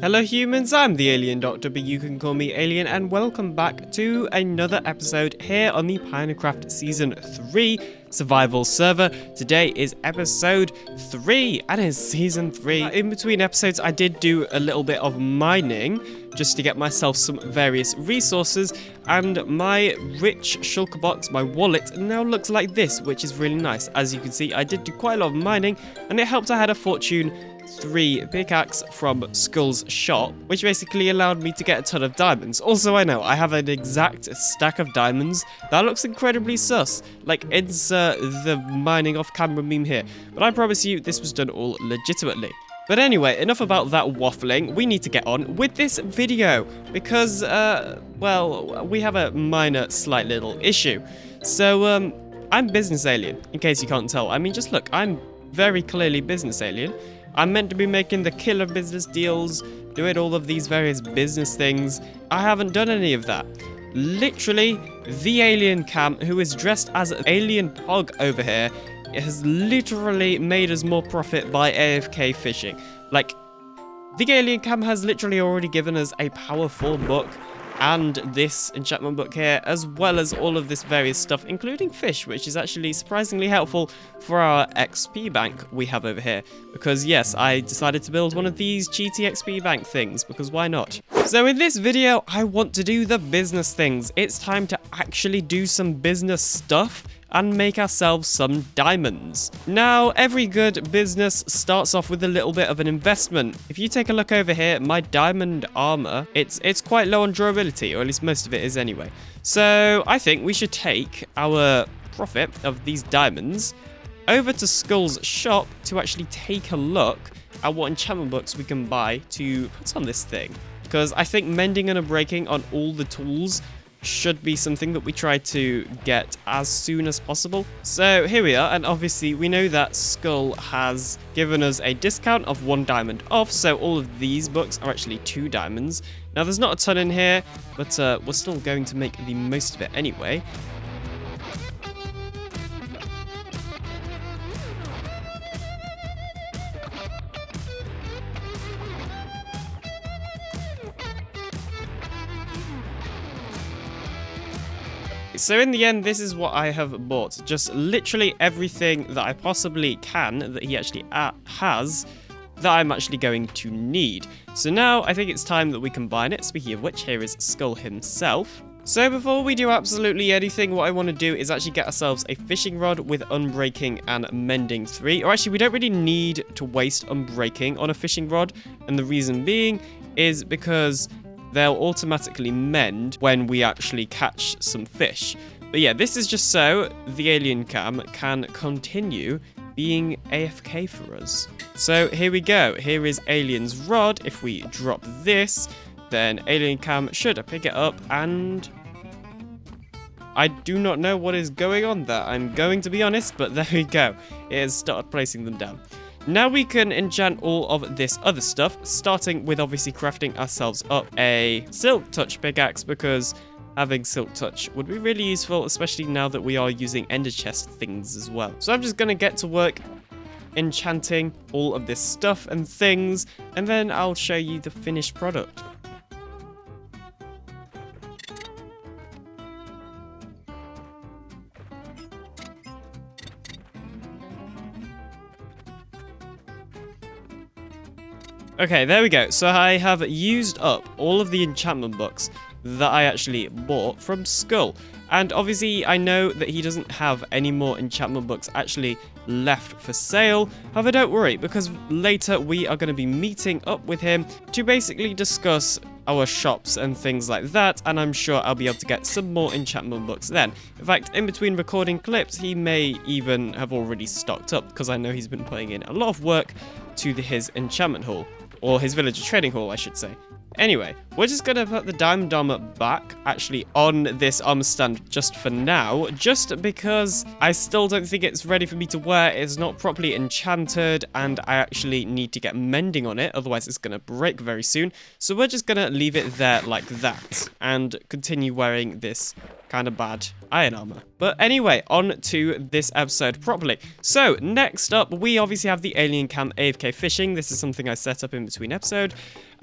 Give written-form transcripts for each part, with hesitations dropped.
Hello humans, I'm the Alien Doctor, but you can call me Alien, and welcome back to another episode here on the Pinacraft Season 3 Survival Server. Today is episode 3, and it's Season 3. In between episodes, I did do a little bit of mining, just to get myself some various resources, and my rich shulker box, my wallet, now looks like this, which is really nice. As you can see, I did do quite a lot of mining, and it helped I had a Fortune 3 pickaxe from Skull's shop, which basically allowed me to get a ton of diamonds. Also, I know I have an exact stack of diamonds that looks incredibly sus, like insert the mining off camera meme here, but I promise you this was done all legitimately. But anyway, enough about that waffling. We need to get on with this video because well, we have a minor slight little issue. So I'm Business Alien, in case you can't tell. I mean, just look, I'm very clearly Business Alien. I'm meant to be making the killer business deals, doing all of these various business things. I haven't done any of that. Literally, the Alien Cam, who is dressed as Alien Pog over here, has literally made us more profit by AFK fishing. Like, the Alien Cam has literally already given us a Power 4 book and this enchantment book here, as well as all of this various stuff, including fish, which is actually surprisingly helpful for our XP bank we have over here. Because yes, I decided to build one of these cheaty XP bank things, because why not? So in this video, I want to do the business things. It's time to actually do some business stuff and make ourselves some diamonds. Now, every good business starts off with a little bit of an investment. If you take a look over here, my diamond armor, it's quite low on durability, or at least most of it is anyway. So I think we should take our profit of these diamonds over to Skull's shop to actually take a look at what enchantment books we can buy to put on this thing. Because I think mending and breaking on all the tools should be something that we try to get as soon as possible. So here we are, and obviously we know that Skull has given us a discount of 1 diamond off, so all of these books are actually 2 diamonds. Now there's not a ton in here, but we're still going to make the most of it anyway. So in the end, this is what I have bought. Just literally everything that I possibly can that he actually has that I'm actually going to need. So now I think it's time that we combine it. Speaking of which, here is Skull himself. So before we do absolutely anything, what I want to do is actually get ourselves a fishing rod with unbreaking and mending 3. Or actually, we don't really need to waste unbreaking on a fishing rod. And the reason being is because they'll automatically mend when we actually catch some fish. But yeah, this is just so the Alien Cam can continue being AFK for us. So here we go. Here is Alien's rod. If we drop this, then Alien Cam should pick it up, and I do not know what is going on there. I'm going to be honest, but there we go. It has started placing them down. Now we can enchant all of this other stuff, starting with obviously crafting ourselves up a Silk Touch pickaxe, because having Silk Touch would be really useful, especially now that we are using Ender Chest things as well. So I'm just going to get to work enchanting all of this stuff and things, and then I'll show you the finished product. Okay, there we go. So I have used up all of the enchantment books that I actually bought from Skull. And obviously, I know that he doesn't have any more enchantment books actually left for sale. However, don't worry, because later we are going to be meeting up with him to basically discuss our shops and things like that, and I'm sure I'll be able to get some more enchantment books then. In fact, in between recording clips, he may even have already stocked up, because I know he's been putting in a lot of work to his enchantment hall. Or his villager trading hall, I should say. Anyway, we're just going to put the diamond armor back, actually, on this armor stand just for now, just because I still don't think it's ready for me to wear. It's not properly enchanted, and I actually need to get mending on it, otherwise it's going to break very soon. So we're just going to leave it there like that, and continue wearing this kind of bad iron armor. But anyway, on to this episode properly. So next up, we obviously have the alien camp AFK fishing. This is something I set up in between episode,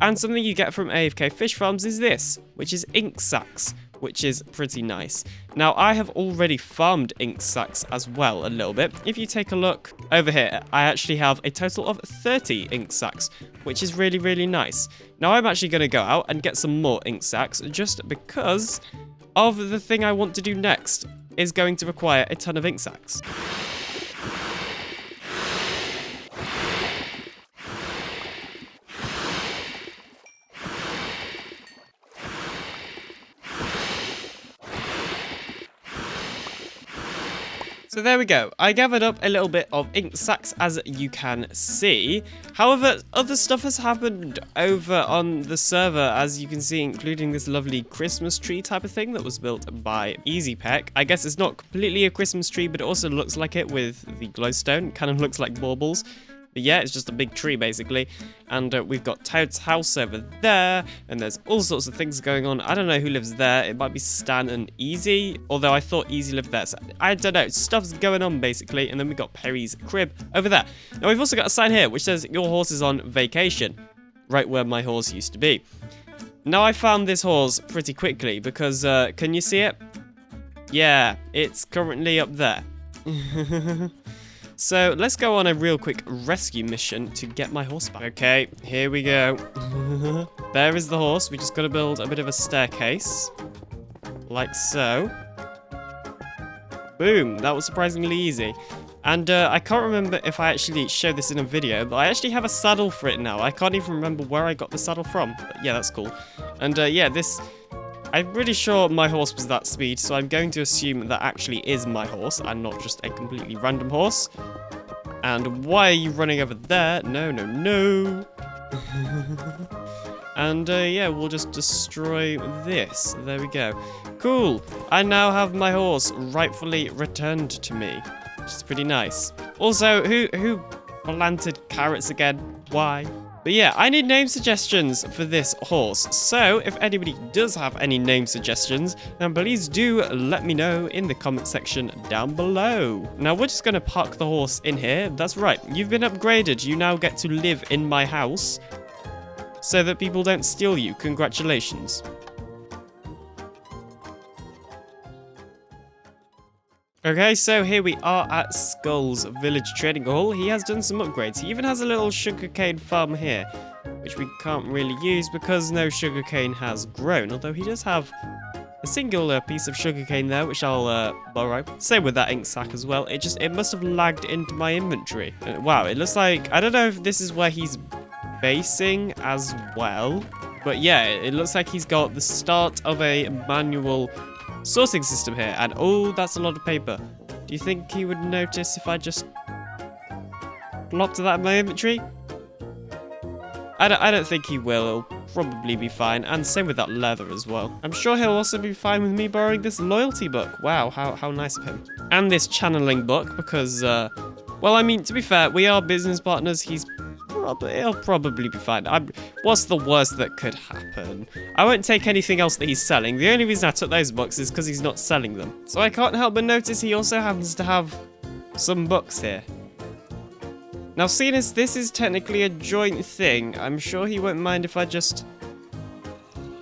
and something you get from AFK fish farms is this, which is ink sacs, which is pretty nice. Now, I have already farmed ink sacs as well a little bit. If you take a look over here, I actually have a total of 30 ink sacs, which is really, really nice. Now, I'm actually going to go out and get some more ink sacs just because of the thing I want to do next is going to require a ton of ink sacs. So there we go. I gathered up a little bit of ink sacs, as you can see. However, other stuff has happened over on the server, as you can see, including this lovely Christmas tree type of thing that was built by EasyPeck. I guess it's not completely a Christmas tree, but it also looks like it with the glowstone. It kind of looks like baubles. But yeah, it's just a big tree, basically. And we've got Toad's house over there. And there's all sorts of things going on. I don't know who lives there. It might be Stan and Easy. Although I thought Easy lived there. So I don't know. Stuff's going on, basically. And then we've got Perry's crib over there. Now, we've also got a sign here, which says, your horse is on vacation. Right where my horse used to be. Now, I found this horse pretty quickly. Because, can you see it? Yeah, it's currently up there. So let's go on a real quick rescue mission to get my horse back. Okay, here we go. There is the horse. We just got to build a bit of a staircase. Like so. Boom. That was surprisingly easy. And I can't remember if I actually showed this in a video, but I actually have a saddle for it now. I can't even remember where I got the saddle from. But yeah, that's cool. And yeah, this... I'm pretty sure my horse was that speed, so I'm going to assume that actually is my horse and not just a completely random horse. And why are you running over there? No, no, no. And yeah, we'll just destroy this. There we go. Cool. I now have my horse rightfully returned to me, which is pretty nice. Also, who planted carrots again? Why? But yeah, I need name suggestions for this horse. So if anybody does have any name suggestions, then please do let me know in the comment section down below. Now we're just going to park the horse in here. That's right. You've been upgraded. You now get to live in my house so that people don't steal you. Congratulations. Okay, so here we are at Skull's Village Trading Hall. He has done some upgrades. He even has a little sugarcane farm here, which we can't really use because no sugarcane has grown. Although he does have a singular piece of sugarcane there, which I'll borrow. Same with that ink sac as well. It must have lagged into my inventory. Wow, it looks like, I don't know if this is where he's basing as well. But yeah, it looks like he's got the start of a manual sorting system here, and oh, that's a lot of paper. Do you think he would notice if I just plopped that in my inventory? I don't think he will. He'll probably be fine, and same with that leather as well. I'm sure he'll also be fine with me borrowing this loyalty book. Wow, how nice of him. And this channeling book, because well, I mean, to be fair, we are business partners. He'll probably be fine. What's the worst that could happen? I won't take anything else that he's selling. The only reason I took those books is because he's not selling them. So I can't help but notice he also happens to have some books here. Now, seeing as this is technically a joint thing, I'm sure he won't mind if I just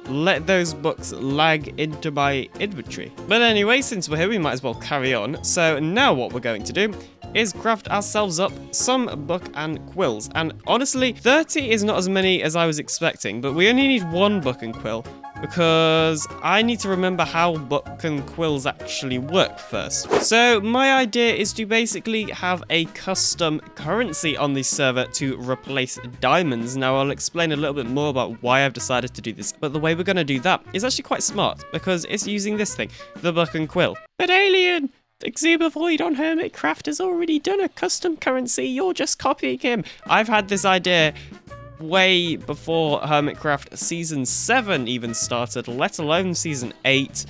let those books lag into my inventory. But anyway, since we're here, we might as well carry on. So now what we're going to do is craft ourselves up some book and quills. And honestly, 30 is not as many as I was expecting, but we only need one book and quill because I need to remember how book and quills actually work first. So my idea is to basically have a custom currency on this server to replace diamonds. Now I'll explain a little bit more about why I've decided to do this, but the way we're going to do that is actually quite smart because it's using this thing, the book and quill. But Alien! Exubervoid on Hermitcraft has already done a custom currency. You're just copying him. I've had this idea way before Hermitcraft Season 7 even started, let alone Season 8.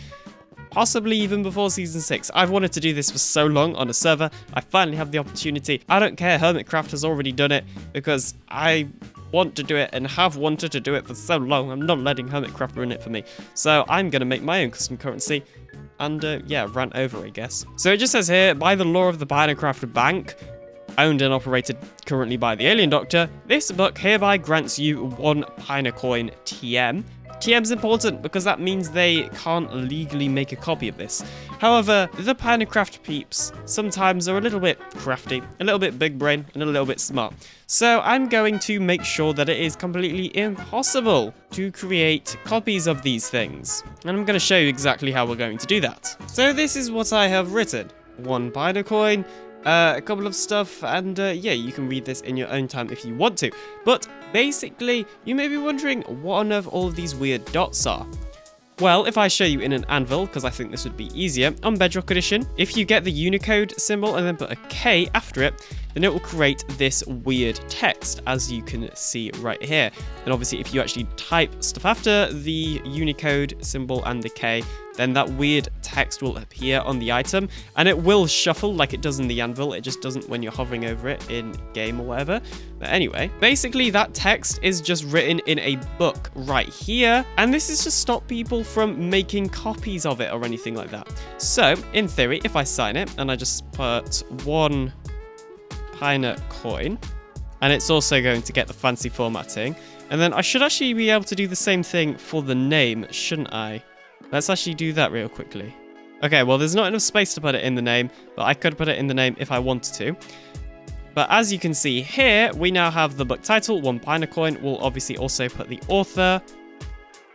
Possibly even before Season 6. I've wanted to do this for so long on a server. I finally have the opportunity. I don't care, Hermitcraft has already done it because I want to do it and have wanted to do it for so long. I'm not letting Hermitcraft ruin it for me. So I'm going to make my own custom currency and, yeah, rant over, I guess. So it just says here, by the law of the Pinacraft Bank, owned and operated currently by TheAlienDoctor, this book hereby grants you 1 PinaCoin TM. TM's important because that means they can't legally make a copy of this. However, the Pinecraft peeps sometimes are a little bit crafty, a little bit big brain, and a little bit smart. So I'm going to make sure that it is completely impossible to create copies of these things. And I'm going to show you exactly how we're going to do that. So this is what I have written. 1 PinaCoin, a couple of stuff, and yeah, you can read this in your own time if you want to. But basically, you may be wondering what on earth all of these weird dots are. Well, if I show you in an anvil, because I think this would be easier, on Bedrock Edition, if you get the Unicode symbol and then put a K after it, then it will create this weird text, as you can see right here. And obviously, if you actually type stuff after the Unicode symbol and the K, then that weird text will appear on the item, and it will shuffle like it does in the anvil. It just doesn't when you're hovering over it in game or whatever. But anyway, basically that text is just written in a book right here, and this is to stop people from making copies of it or anything like that. So, in theory, if I sign it, and I just put 1 PinaCoin, and it's also going to get the fancy formatting, and then I should actually be able to do the same thing for the name, shouldn't I? Let's actually do that real quickly. Okay, well, there's not enough space to put it in the name, but I could put it in the name if I wanted to. But as you can see here, we now have the book title, 1 PinaCoin. We'll obviously also put the author.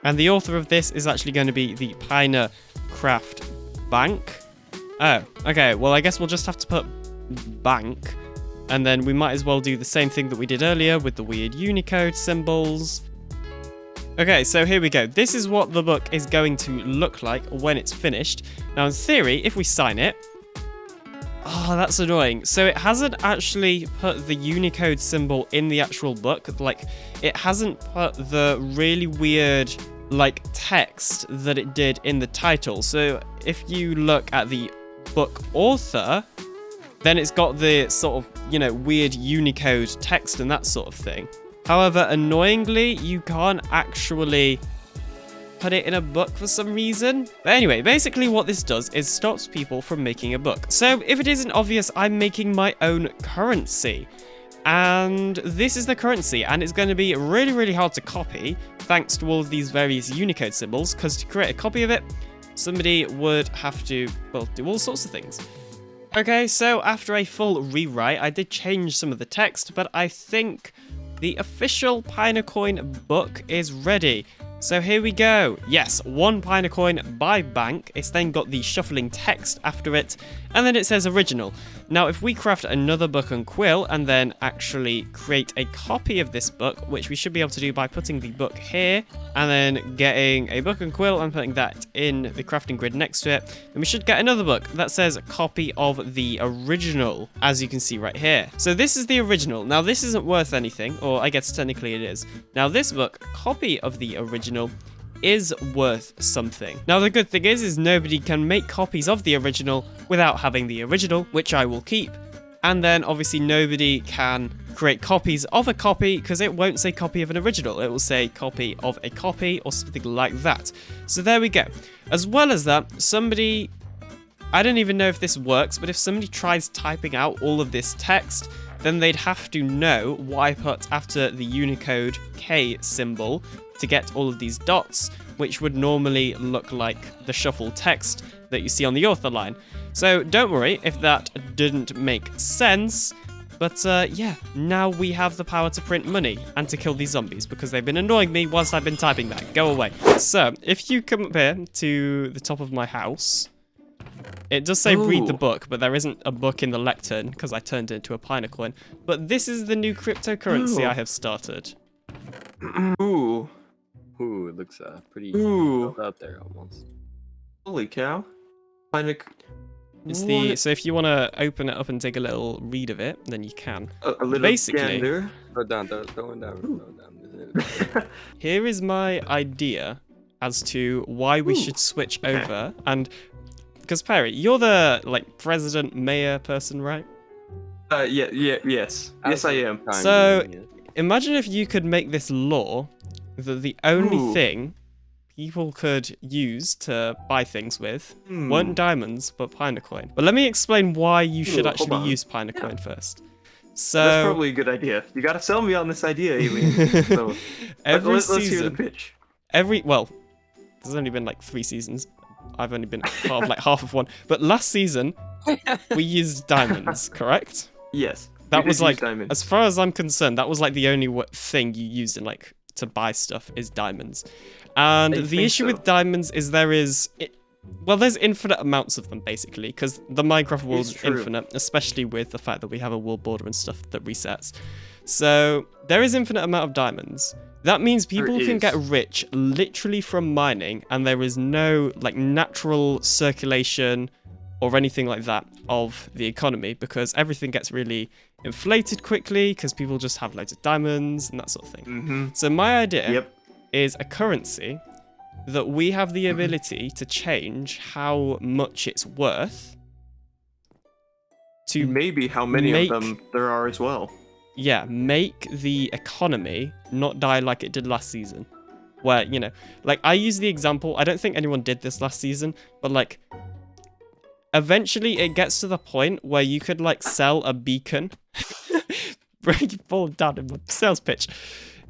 And the author of this is actually going to be the Pinacraft Bank. Oh, okay. Well, I guess we'll just have to put bank. And then we might as well do the same thing that we did earlier with the weird Unicode symbols. Okay, so here we go. This is what the book is going to look like when it's finished. Now, in theory, if we sign it... Oh, that's annoying. So it hasn't actually put the Unicode symbol in the actual book. Like, it hasn't put the really weird, like, text that it did in the title. So if you look at the book author, then it's got the sort of, you know, weird Unicode text and that sort of thing. However, annoyingly, you can't actually put it in a book for some reason. But anyway, basically what this does is stops people from making a book. So if it isn't obvious, I'm making my own currency. And this is the currency, and it's going to be really, really hard to copy, thanks to all of these various Unicode symbols, because to create a copy of it, somebody would have to, well, do all sorts of things. Okay, so after a full rewrite, I did change some of the text, but I think the official PinaCoin book is ready. So here we go. Yes, 1 PinaCoin by bank. It's then got the shuffling text after it, and then it says original. Now, if we craft another book and quill and then actually create a copy of this book, which we should be able to do by putting the book here and then getting a book and quill and putting that in the crafting grid next to it, then we should get another book that says copy of the original, as you can see right here. So this is the original. Now, this isn't worth anything, or I guess technically it is. Now, this book, copy of the original, is worth something. Now, the good thing is nobody can make copies of the original without having the original, which I will keep. And then obviously nobody can create copies of a copy because it won't say copy of an original. It will say copy of a copy or something like that. So there we go. As well as that, somebody, I don't even know if this works, but if somebody tries typing out all of this text, then they'd have to know what I put after the Unicode K symbol to get all of these dots, which would normally look like the shuffle text that you see on the author line. So don't worry if that didn't make sense, but yeah, now we have the power to print money and to kill these zombies because they've been annoying me whilst I've been typing that. Go away. So if you come up here to the top of my house, it does say read the book, but there isn't a book in the lectern because I turned it into a PinaCoin. But this is the new cryptocurrency I have started. Ooh. Ooh, it looks pretty Ooh. out there almost. Holy cow. It's the so if you want to open it up and take a little read of it, then you can. A little Basically, gander. Throw it down, throw it down, throw it down. here is my idea as to why we should switch over, and because Perry, you're the like president, mayor person, right? Yes, I am. So imagine if you could make this law that the only thing people could use to buy things with weren't diamonds, but PinaCoin. But let me explain why you should actually use PinaCoin first. So that's probably a good idea. You gotta sell me on this idea, Alien. So let's hear the pitch. Well, there's only been like 3 seasons. I've only been part of like half of one. But last season, we used diamonds, correct? Yes. That was like, as far as I'm concerned, that was like the only thing you used in like to buy stuff is diamonds. And the issue with diamonds is there's infinite amounts of them basically, because the Minecraft world is infinite, especially with the fact that we have a world border and stuff that resets. So there is infinite amount of diamonds. That means people can get rich literally from mining, and there is no like natural circulation or anything like that of the economy, because everything gets really inflated quickly because people just have loads of diamonds and that sort of thing. So my idea is a currency that we have the ability to change how much it's worth to maybe how many of them there are as well. Yeah, make the economy not die like it did last season. Where, you know, like I use the example, I don't think anyone did this last season, but like eventually it gets to the point where you could like sell a beacon. Break it all down in my sales pitch.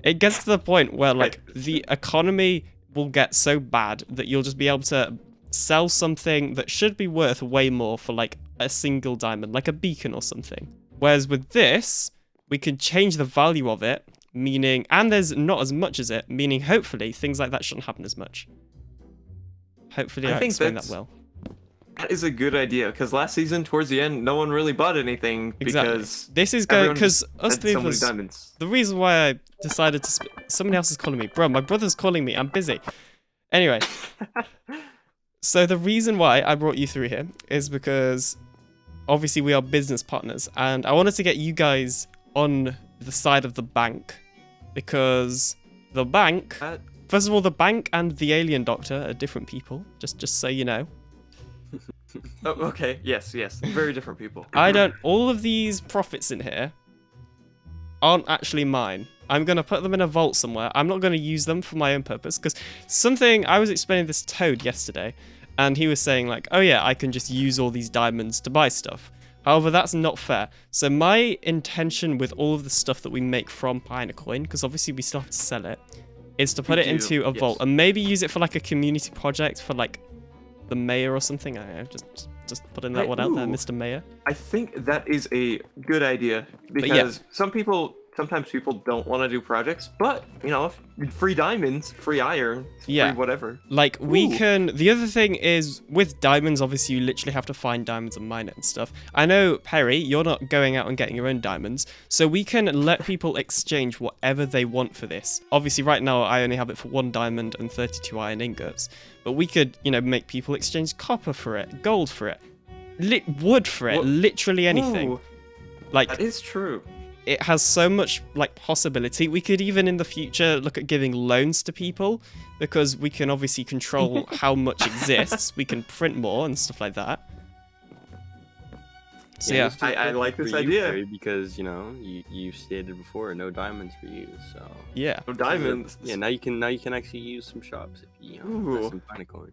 It gets to the point where like the economy will get so bad that you'll just be able to sell something that should be worth way more for like a single diamond, like a beacon or something. Whereas with this, we can change the value of it, meaning, and there's not as much as it, meaning hopefully things like that shouldn't happen as much. Hopefully I explained that well. That is a good idea, because last season, towards the end, no one really bought anything because this is going because us three so of many us. diamonds. The reason why I decided to. Somebody else is calling me, bro. My brother's calling me. I'm busy. Anyway, so the reason why I brought you through here is because obviously we are business partners, and I wanted to get you guys on the side of the bank, because the bank. First of all, the bank and the TheAlienDoctor are different people. Just so you know. Oh, okay. Yes. Very different people. All of these profits in here aren't actually mine. I'm going to put them in a vault somewhere. I'm not going to use them for my own purpose, because I was explaining this to Toad yesterday, and he was saying like, oh yeah, I can just use all these diamonds to buy stuff. However, that's not fair. So my intention with all of the stuff that we make from PinaCoin, because obviously we still have to sell it, is to put it into a vault and maybe use it for like a community project for like the mayor or something. I don't know, just putting that one out there, Mr. Mayor. I think that is a good idea, because sometimes people don't want to do projects, but you know, free diamonds, free iron, free whatever. Like we can. The other thing is with diamonds, obviously you literally have to find diamonds and mine it and stuff. I know, Perry, you're not going out and getting your own diamonds, so we can let people exchange whatever they want for this. Obviously, right now I only have it for 1 diamond and 32 iron ingots, but we could, you know, make people exchange copper for it, gold for it, wood for it, literally anything. Like that is true. It has so much like possibility. We could even in the future look at giving loans to people, because we can obviously control how much exists. We can print more and stuff like that. So yeah, I like this idea, because you know you stated before no diamonds for you, so no diamonds. Yeah, now you can actually use some shops if you know, some PinaCoin.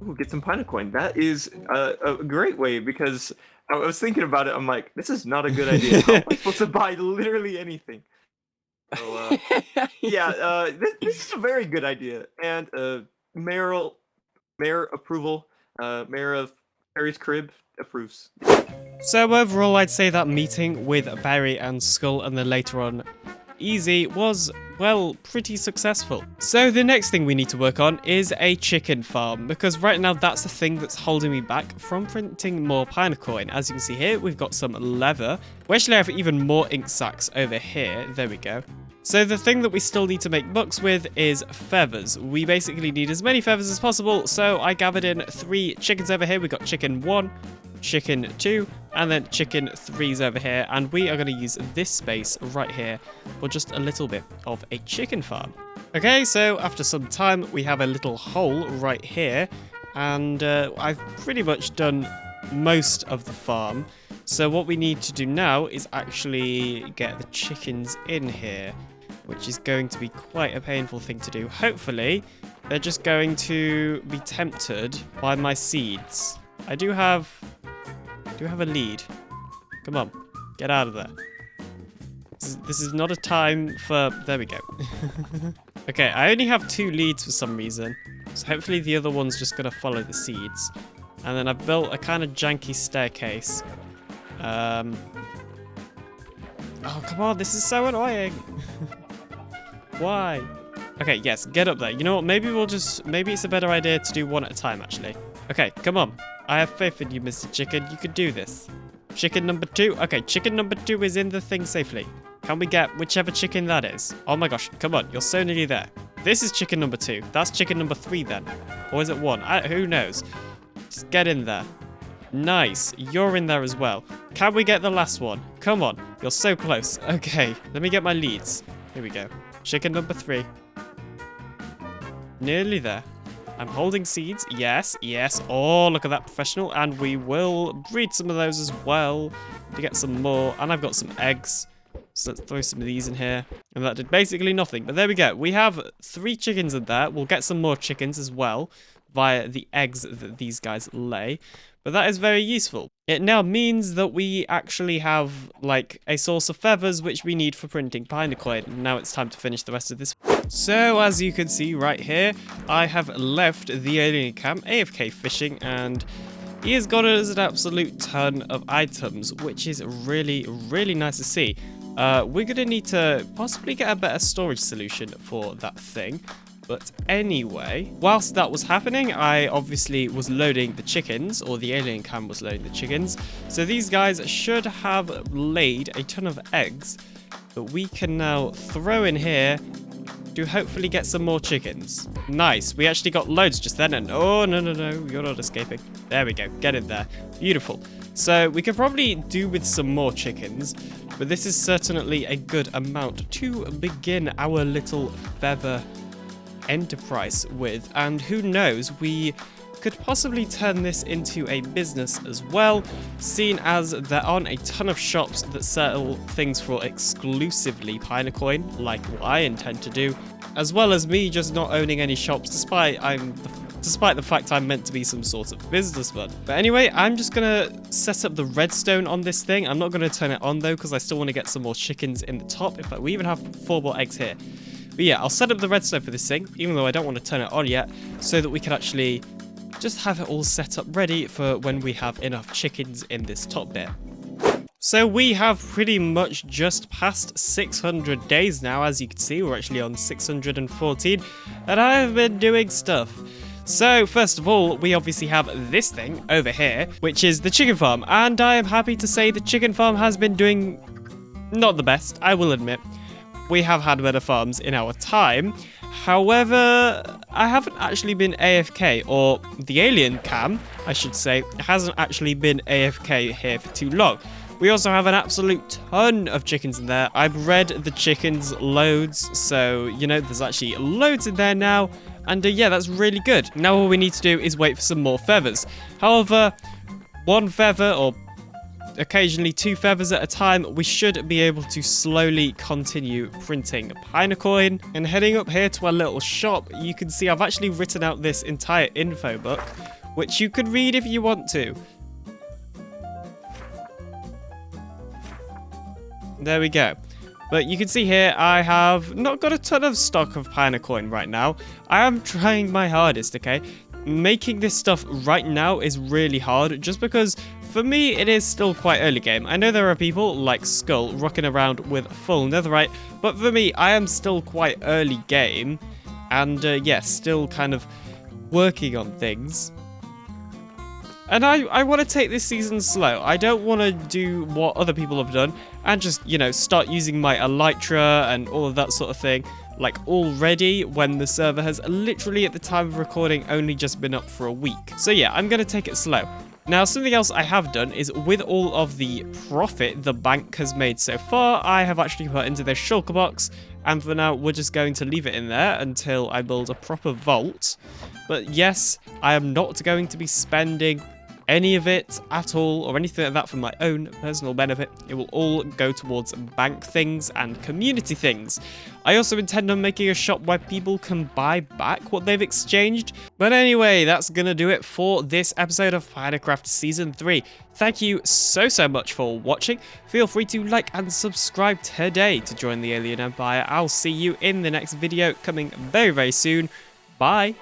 Ooh, get some PinaCoin. That is a great way, because I was thinking about it. I'm like, this is not a good idea. How am I supposed to buy literally anything? So, this is a very good idea. And mayor approval, mayor of Perry's Crib approves. So overall, I'd say that meeting with Barry and Skull and then later on Easy was, well, pretty successful. So the next thing we need to work on is a chicken farm, because right now that's the thing that's holding me back from printing more PinaCoin. As you can see here, we've got some leather. We actually have even more ink sacks over here. There we go. So the thing that we still need to make books with is feathers. We basically need as many feathers as possible, so I gathered in 3 chickens over here. We got chicken 1, chicken 2, and then chicken 3's over here, and we are going to use this space right here for just a little bit of a chicken farm. Okay, so after some time, we have a little hole right here, and I've pretty much done most of the farm. So what we need to do now is actually get the chickens in here, which is going to be quite a painful thing to do. Hopefully, they're just going to be tempted by my seeds. I do have a lead. Come on, get out of there. This is not a time for... There we go. Okay, I only have 2 leads for some reason, so hopefully the other one's just going to follow the seeds. And then I've built a kind of janky staircase. Oh, come on, this is so annoying. Why? Okay, yes, get up there. You know what, maybe it's a better idea to do one at a time, actually. Okay, come on. I have faith in you, Mr. Chicken. You can do this. Chicken number 2. Okay, chicken number 2 is in the thing safely. Can we get whichever chicken that is? Oh my gosh, come on, you're so nearly there. This is chicken number 2. That's chicken number 3 then. Or is it 1? Who knows? Just get in there. Nice, you're in there as well. Can we get the last one? Come on, you're so close. Okay, let me get my leads. Here we go. Chicken number 3. Nearly there. I'm holding seeds. Yes, yes. Oh, look at that, professional. And we will breed some of those as well to get some more. And I've got some eggs. So let's throw some of these in here. And that did basically nothing. But there we go. We have 3 chickens in there. We'll get some more chickens as well via the eggs that these guys lay. But that is very useful. It now means that we actually have, like, a source of feathers which we need for printing PinaCoin. Now it's time to finish the rest of this. So, as you can see right here, I have left the alien camp AFK fishing, and he has got us an absolute ton of items, which is really, really nice to see. We're going to need to possibly get a better storage solution for that thing. But anyway, whilst that was happening, I obviously was loading the chickens, or the alien cam was loading the chickens. So these guys should have laid a ton of eggs that we can now throw in here to hopefully get some more chickens. Nice, we actually got loads just then, and oh, no, you're not escaping. There we go, get in there. Beautiful. So we could probably do with some more chickens, but this is certainly a good amount to begin our little feather enterprise with, and who knows, we could possibly turn this into a business as well, seeing as there aren't a ton of shops that sell things for exclusively PinaCoin, like what I intend to do, as well as me just not owning any shops, despite the fact I'm meant to be some sort of businessman. But anyway, I'm just gonna set up the redstone on this thing. I'm not gonna turn it on though, because I still want to get some more chickens in the top. In fact, we even have 4 more eggs here. But yeah, I'll set up the redstone for this thing, even though I don't want to turn it on yet, so that we can actually just have it all set up ready for when we have enough chickens in this top bit. So we have pretty much just passed 600 days now. As you can see, we're actually on 614, and I have been doing stuff. So first of all, we obviously have this thing over here, which is the chicken farm, and I am happy to say the chicken farm has been doing not the best, I will admit. We have had better farms in our time. However, I haven't actually been AFK, or the alien cam, I should say, hasn't actually been AFK here for too long. We also have an absolute ton of chickens in there. I bred the chickens loads, so, you know, there's actually loads in there now. And yeah, that's really good. Now all we need to do is wait for some more feathers. However, 1 feather, or occasionally 2 feathers at a time, we should be able to slowly continue printing PinaCoin. And heading up here to our little shop, you can see I've actually written out this entire info book, which you could read if you want to. There we go. But you can see here, I have not got a ton of stock of PinaCoin right now. I am trying my hardest, okay? Making this stuff right now is really hard, just because for me, it is still quite early game. I know there are people like Skull rocking around with full netherite, but for me, I am still quite early game, and yeah, still kind of working on things. And I want to take this season slow. I don't want to do what other people have done and just, you know, start using my elytra and all of that sort of thing, like already, when the server has literally at the time of recording only just been up for a week. So yeah, I'm going to take it slow. Now, something else I have done is with all of the profit the bank has made so far, I have actually put into this shulker box, and for now, we're just going to leave it in there until I build a proper vault. But yes, I am not going to be spending any of it at all, or anything like that for my own personal benefit. It will all go towards bank things and community things. I also intend on making a shop where people can buy back what they've exchanged. But anyway, that's gonna do it for this episode of Pinecraft Season 3. Thank you so much for watching. Feel free to like and subscribe today to join the Alien Empire. I'll see you in the next video coming very soon. Bye!